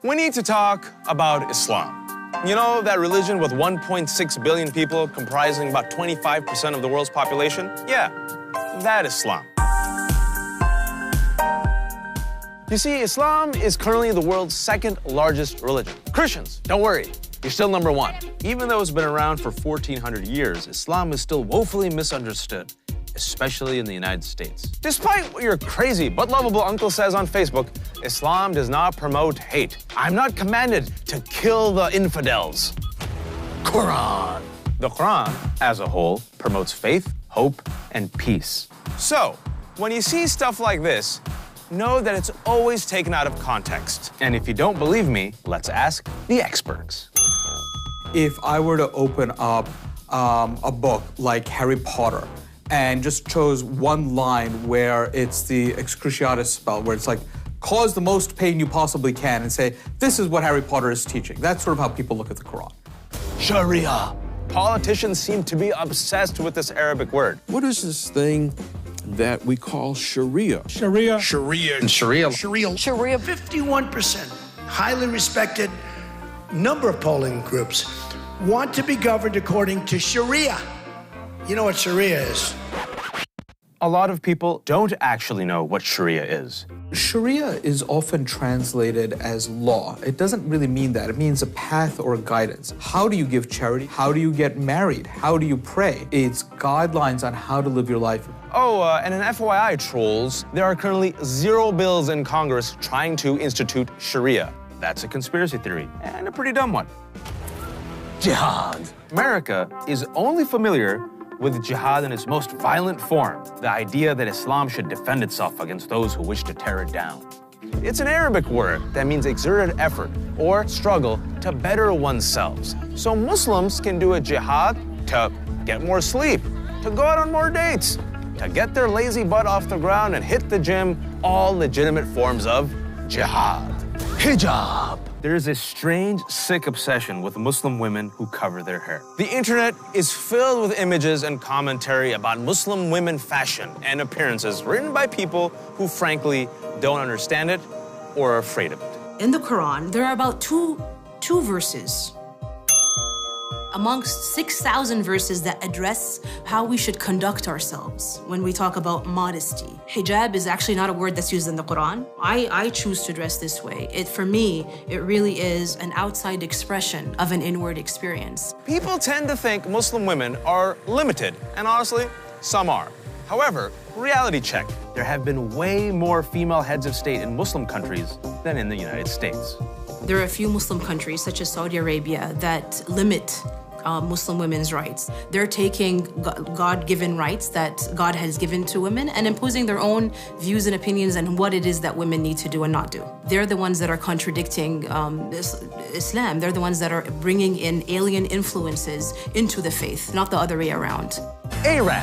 We need to talk about Islam. You know, that religion with 1.6 billion people comprising about 25% of the world's population? Yeah, that Islam. You see, Islam is currently the world's second largest religion. Christians, don't worry, you're still number one. Even though it's been around for 1,400 years, Islam is still woefully misunderstood, especially in the United States. Despite what your crazy but lovable uncle says on Facebook, Islam does not promote hate. I'm not commanded to kill the infidels. Quran. The Quran, as a whole, promotes faith, hope, and peace. So, when you see stuff like this, know that it's always taken out of context. And if you don't believe me, let's ask the experts. If I were to open up a book like Harry Potter and just chose one line where it's the excruciatus spell, where it's like, cause the most pain you possibly can, and say, this is what Harry Potter is teaching. That's sort of how people look at the Quran. Sharia. Politicians seem to be obsessed with this Arabic word. What is this thing that we call Sharia? Sharia. Sharia. And Sharia. Sharia. Sharia. 51%, highly respected number of polling groups, want to be governed according to Sharia. You know what Sharia is? A lot of people don't actually know what Sharia is. Sharia is often translated as law. It doesn't really mean that. It means a path or a guidance. How do you give charity? How do you get married? How do you pray? It's guidelines on how to live your life. Oh, and an FYI, trolls, there are currently 0 bills in Congress trying to institute Sharia. That's a conspiracy theory, and a pretty dumb one. Jihad. America is only familiar with jihad in its most violent form, the idea that Islam should defend itself against those who wish to tear it down. It's an Arabic word that means exerted effort or struggle to better oneself. So Muslims can do a jihad to get more sleep, to go out on more dates, to get their lazy butt off the ground and hit the gym, all legitimate forms of jihad. Hijab. There is a strange, sick obsession with Muslim women who cover their hair. The internet is filled with images and commentary about Muslim women fashion and appearances written by people who frankly don't understand it or are afraid of it. In the Quran, there are about two verses amongst 6,000 verses that address how we should conduct ourselves when we talk about modesty. Hijab is actually not a word that's used in the Quran. I choose to dress this way. For me, it really is an outside expression of an inward experience. People tend to think Muslim women are limited, and honestly, some are. However, reality check. There have been way more female heads of state in Muslim countries than in the United States. There are a few Muslim countries, such as Saudi Arabia, that limit Muslim women's rights. They're taking God-given rights that God has given to women and imposing their own views and opinions on what it is that women need to do and not do. They're the ones that are contradicting Islam. They're the ones that are bringing in alien influences into the faith, not the other way around. Arab.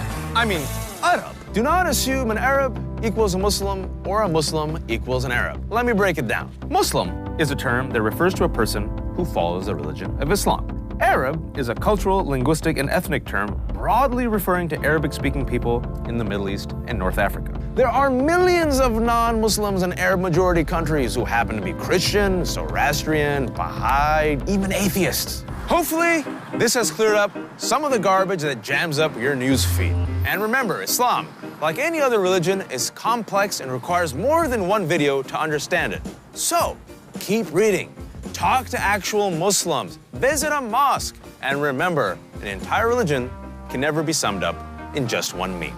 Arab. Do not assume an Arab equals a Muslim or a Muslim equals an Arab. Let me break it down. Muslim is a term that refers to a person who follows the religion of Islam. Arab is a cultural, linguistic, and ethnic term broadly referring to Arabic-speaking people in the Middle East and North Africa. There are millions of non-Muslims in Arab-majority countries who happen to be Christian, Zoroastrian, Baha'i, even atheists. Hopefully, this has cleared up some of the garbage that jams up your news feed. And remember, Islam, like any other religion, is complex and requires more than one video to understand it. So, keep reading. Talk to actual Muslims, visit a mosque, and remember, an entire religion can never be summed up in just one meme.